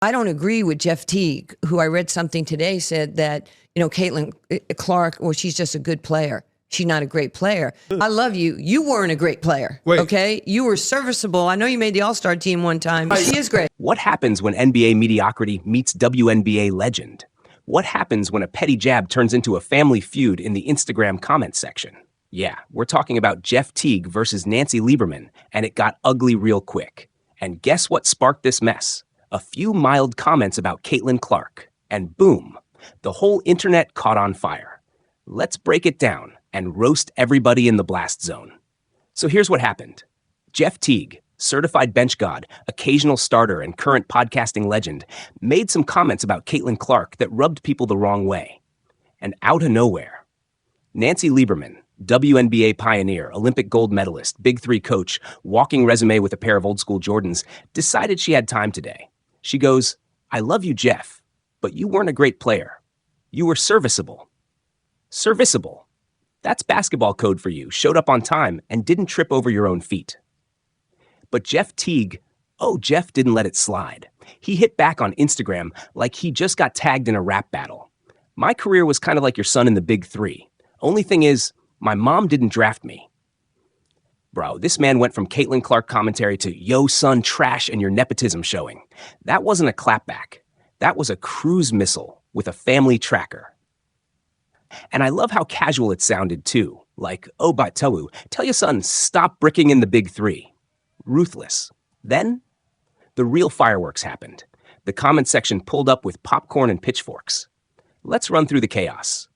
I don't agree with Jeff Teague, who I read something today said that, Caitlin Clark, well, she's just a good player. She's not a great player. I love you. You weren't a great player. Wait. Okay? You were serviceable. I know you made the All-Star team one time, but she is great. What happens when NBA mediocrity meets WNBA legend? What happens when a petty jab turns into a family feud in the Instagram comment section? Yeah, we're talking about Jeff Teague versus Nancy Lieberman, and it got ugly real quick. And guess what sparked this mess? A few mild comments about Caitlin Clark, and boom, the whole internet caught on fire. Let's break it down and roast everybody in the blast zone. So here's what happened. Jeff Teague, certified bench god, occasional starter, and current podcasting legend, made some comments about Caitlin Clark that rubbed people the wrong way. And out of nowhere, Nancy Lieberman, WNBA pioneer, Olympic gold medalist, Big Three coach, walking resume with a pair of old school Jordans, decided she had time today. She goes, "I love you, Jeff, but you weren't a great player. You were serviceable." Serviceable. That's basketball code for you. Showed up on time and didn't trip over your own feet. But Jeff Teague, Jeff didn't let it slide. He hit back on Instagram like he just got tagged in a rap battle. "My career was kind of like your son in the Big Three. Only thing is, my mom didn't draft me." Bro, this man went from Caitlin Clark commentary to "Yo, son, trash and your nepotism showing." That wasn't a clapback. That was a cruise missile with a family tracker. And I love how casual it sounded too. Like, "Oh, but tell your son, stop bricking in the Big Three." Ruthless. Then, the real fireworks happened. The comment section pulled up with popcorn and pitchforks. Let's run through the chaos.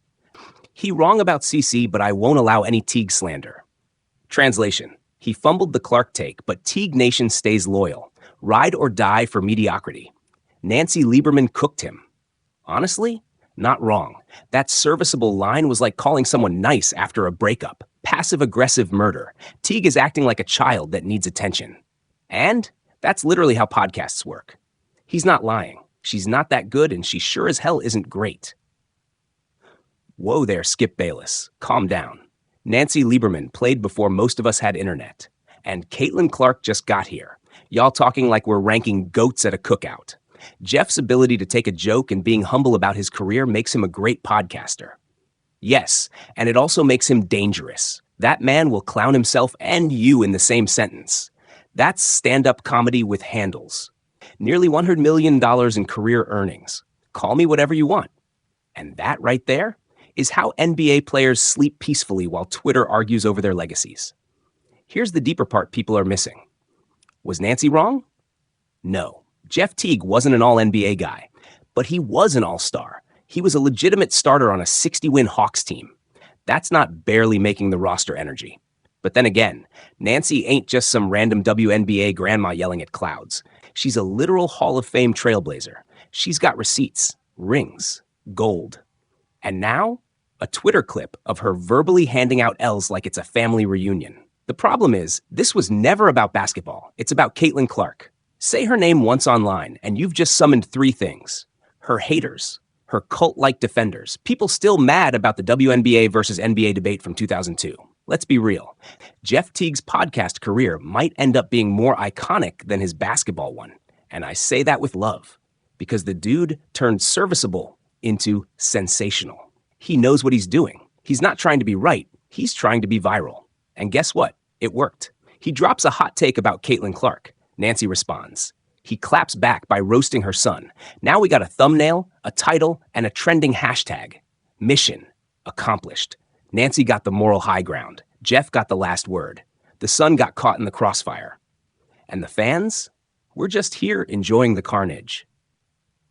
"He wrong about CC, but I won't allow any Teague slander." Translation: he fumbled the Clark take, but Teague Nation stays loyal. Ride or die for mediocrity. Nancy Lieberman cooked him. Honestly, not wrong. That serviceable line was like calling someone nice after a breakup. Passive-aggressive murder. Teague is acting like a child that needs attention. And that's literally how podcasts work. He's not lying. She's not that good, and she sure as hell isn't great. Whoa there, Skip Bayless. Calm down. Nancy Lieberman played before most of us had internet. And Caitlin Clark just got here. Y'all talking like we're ranking goats at a cookout. Jeff's ability to take a joke and being humble about his career makes him a great podcaster. Yes, and it also makes him dangerous. That man will clown himself and you in the same sentence. That's stand-up comedy with handles. Nearly $100 million in career earnings. Call me whatever you want. And that right there is how NBA players sleep peacefully while Twitter argues over their legacies. Here's the deeper part people are missing. Was Nancy wrong? No. Jeff Teague wasn't an all-NBA guy, but he was an all-star. He was a legitimate starter on a 60-win Hawks team. That's not barely making the roster energy. But then again, Nancy ain't just some random WNBA grandma yelling at clouds. She's a literal Hall of Fame trailblazer. She's got receipts, rings, gold. And now, a Twitter clip of her verbally handing out L's like it's a family reunion. The problem is, this was never about basketball. It's about Caitlin Clark. Say her name once online, and you've just summoned three things. Her haters, her cult-like defenders, people still mad about the WNBA versus NBA debate from 2002. Let's be real. Jeff Teague's podcast career might end up being more iconic than his basketball one. And I say that with love, because the dude turned serviceable into sensational. He knows what he's doing. He's not trying to be right. He's trying to be viral. And guess what? It worked. He drops a hot take about Caitlin Clark. Nancy responds. He claps back by roasting her son. Now we got a thumbnail, a title, and a trending hashtag. Mission accomplished. Nancy got the moral high ground. Jeff got the last word. The son got caught in the crossfire. And the fans? We're just here enjoying the carnage.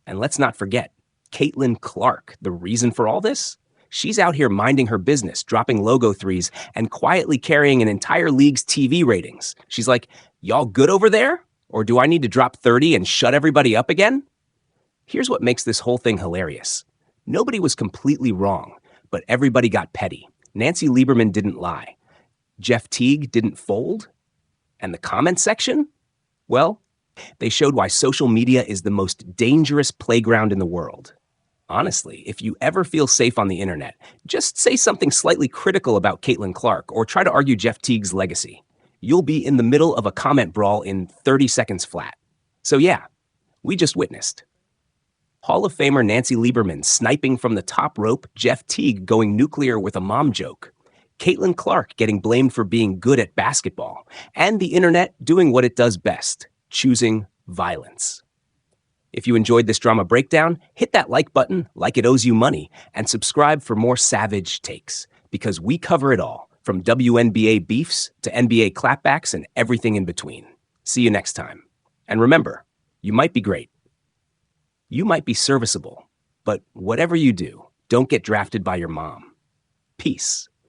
And let's not forget, Caitlin Clark, the reason for all this? She's out here minding her business, dropping logo threes, and quietly carrying an entire league's TV ratings. She's like, "Y'all good over there? Or do I need to drop 30 and shut everybody up again?" Here's what makes this whole thing hilarious. Nobody was completely wrong, but everybody got petty. Nancy Lieberman didn't lie. Jeff Teague didn't fold. And the comment section? Well, they showed why social media is the most dangerous playground in the world. Honestly, if you ever feel safe on the internet, just say something slightly critical about Caitlin Clark or try to argue Jeff Teague's legacy. You'll be in the middle of a comment brawl in 30 seconds flat. So yeah, we just witnessed. Hall of Famer Nancy Lieberman sniping from the top rope, Jeff Teague going nuclear with a mom joke, Caitlin Clark getting blamed for being good at basketball, and the internet doing what it does best, choosing violence. If you enjoyed this drama breakdown, hit that like button like it owes you money, and subscribe for more savage takes, because we cover it all, from WNBA beefs to NBA clapbacks and everything in between. See you next time. And remember, you might be great. You might be serviceable, but whatever you do, don't get drafted by your mom. Peace.